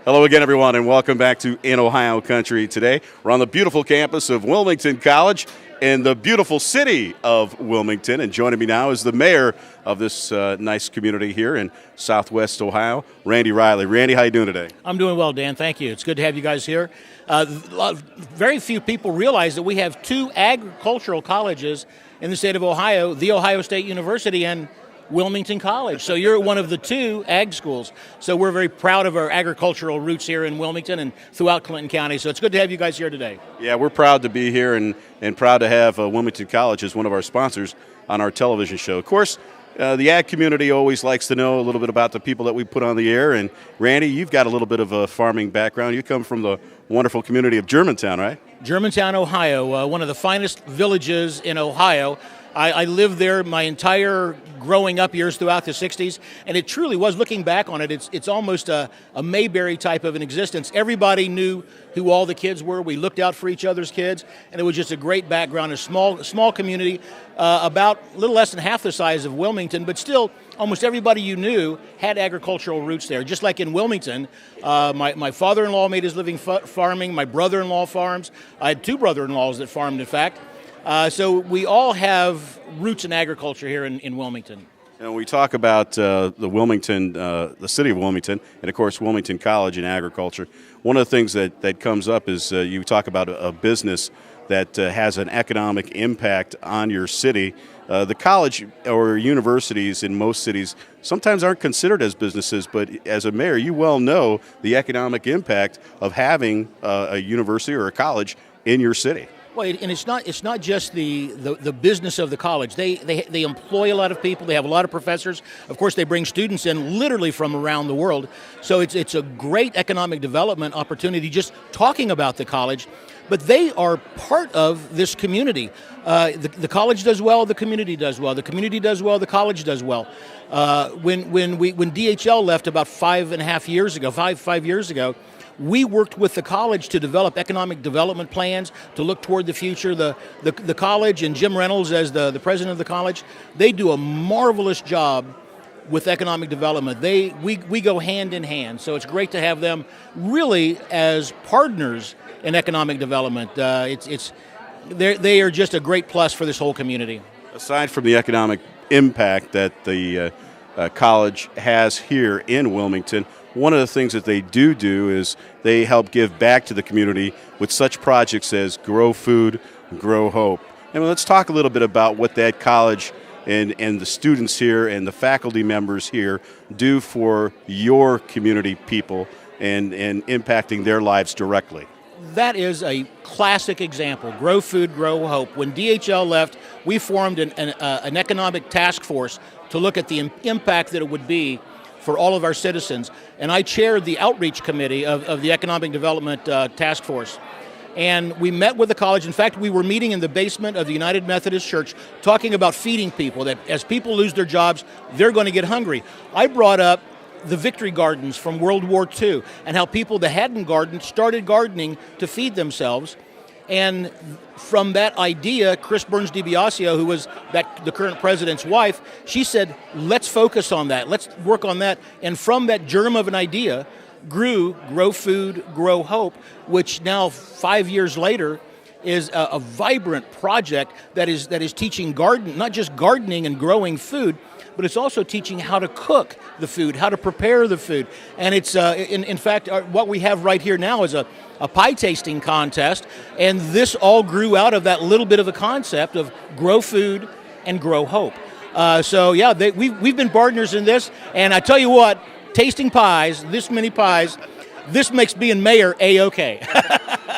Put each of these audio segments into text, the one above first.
Hello again, everyone, and welcome back to In Ohio Country today. We're on the beautiful campus of Wilmington College in the beautiful city of Wilmington. And joining me now is the mayor of this nice community here in Southwest Ohio, Randy Riley. Randy, how you doing today? I'm doing well, Dan. Thank you. It's good to have you guys here. Very few people realize that we have two agricultural colleges in the state of Ohio, The Ohio State University and Wilmington College. So you're one of the two ag schools. So we're very proud of our agricultural roots here in Wilmington and throughout Clinton County. So it's good to have you guys here today. Yeah, we're proud to be here and proud to have Wilmington College as one of our sponsors on our television show. Of course, the ag community always likes to know a little bit about the people that we put on the air. And Randy, you've got a little bit of a farming background. You come from the wonderful community of Germantown, right? Germantown, Ohio, one of the finest villages in Ohio. I lived there my entire growing up years throughout the 60s, and it truly was, looking back on it, it's almost a Mayberry type of an existence. Everybody knew who all the kids were. We looked out for each other's kids, and it was just a great background, a small community, about a little less than half the size of Wilmington, but still almost everybody you knew had agricultural roots there. Just like in Wilmington, my father-in-law made his living farming, my brother-in-law farms. I had two brother-in-laws that farmed, in fact. So we all have roots in agriculture here in Wilmington. And we talk about the city of Wilmington, and of course Wilmington College and agriculture. One of the things that comes up is you talk about a business that has an economic impact on your city. The college or universities in most cities sometimes aren't considered as businesses, but as a mayor, you well know the economic impact of having a university or a college in your city. Well, and it's not just the business of the college. They employ a lot of people. They have a lot of professors. Of course, they bring students in literally from around the world. So it's a great economic development opportunity just talking about the college. But they are part of this community. The college does well, the community does well. The community does well, the college does well. When DHL left about 5 years ago, we worked with the college to develop economic development plans to look toward the future. The college and Jim Reynolds as the president of the college, they do a marvelous job with economic development. We go hand in hand, so it's great to have them really as partners in economic development. They are just a great plus for this whole community. Aside from the economic impact that the college has here in Wilmington, one of the things that they do is they help give back to the community with such projects as Grow Food, Grow Hope. And let's talk a little bit about what that college and the students here and the faculty members here do for your community people and impacting their lives directly. That is a classic example. Grow Food, Grow Hope. When DHL left, we formed an economic task force to look at the impact that it would be for all of our citizens. And I chaired the outreach committee of the Economic Development Task Force. And we met with the college. In fact, we were meeting in the basement of the United Methodist Church talking about feeding people, that as people lose their jobs, they're going to get hungry. I brought up the victory gardens from World War II and how people that hadn't gardened started gardening to feed themselves. And from that idea, Chris Burns DiBiasio, who was the current president's wife, she said, let's focus on that. Let's work on that. And from that germ of an idea grew Grow Food, Grow Hope, which now 5 years later is a vibrant project that is teaching not just gardening and growing food, but it's also teaching how to cook the food, how to prepare the food. And it's, in fact, what we have right here now is a pie tasting contest, and this all grew out of that little bit of a concept of Grow Food and Grow Hope. We've been partners in this, and I tell you what, tasting pies, this many pies, this makes being mayor A-okay.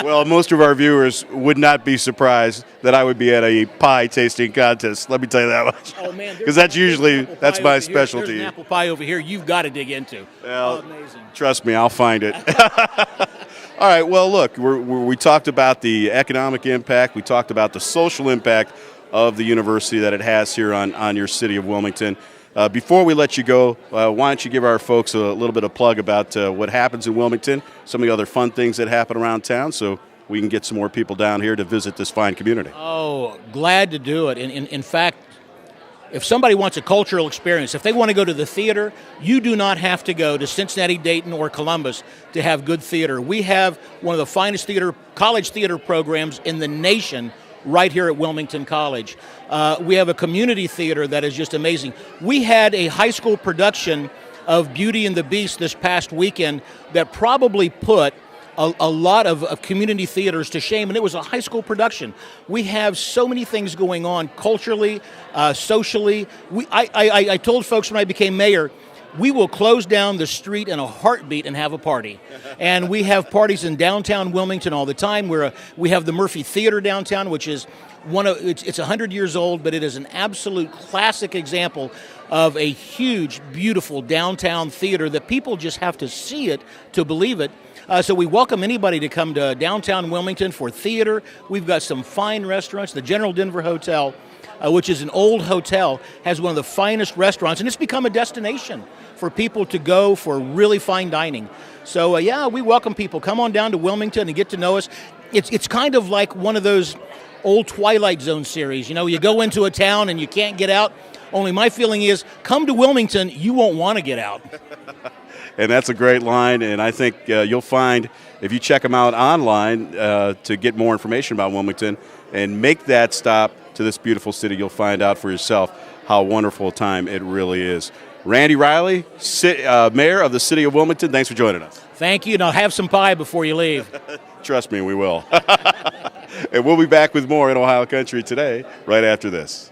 Well, most of our viewers would not be surprised that I would be at a pie tasting contest. Let me tell you that much. Oh man, because that's my specialty. There's an apple pie over here you've got to dig into. Well, amazing. Trust me, I'll find it. All right. Well, look, we talked about the economic impact. We talked about the social impact of the university that it has here on your city of Wilmington. Before we let you go, why don't you give our folks a little bit of plug about what happens in Wilmington, some of the other fun things that happen around town, so we can get some more people down here to visit this fine community. Oh, glad to do it. In fact, If somebody wants a cultural experience, if they want to go to the theater, you do not have to go to Cincinnati, Dayton, or Columbus to have good theater. We have one of the finest college theater programs in the nation right here at Wilmington College. We have a community theater that is just amazing. We had a high school production of Beauty and the Beast this past weekend that probably put a lot of community theaters to shame, and it was a high school production. We have so many things going on culturally, socially. I told folks when I became mayor, we will close down the street in a heartbeat and have a party. And we have parties in downtown Wilmington all the time. We have the Murphy Theater downtown, which is it's 100 years old, but it is an absolute classic example of a huge, beautiful downtown theater that people just have to see it to believe it. So we welcome anybody to come to downtown Wilmington for theater. We've got some fine restaurants. The General Denver Hotel, which is an old hotel, has one of the finest restaurants, and it's become a destination for people to go for really fine dining. So yeah, we welcome people. Come on down to Wilmington and get to know us. It's kind of like one of those old Twilight Zone series. You know, you go into a town and you can't get out. Only my feeling is, come to Wilmington, you won't want to get out. And that's a great line, and I think you'll find, if you check them out online to get more information about Wilmington and make that stop to this beautiful city, you'll find out for yourself how wonderful a time it really is. Randy Riley, Mayor of the City of Wilmington, thanks for joining us. Thank you. Now have some pie before you leave. Trust me, we will. And we'll be back with more in Ohio Country today, right after this.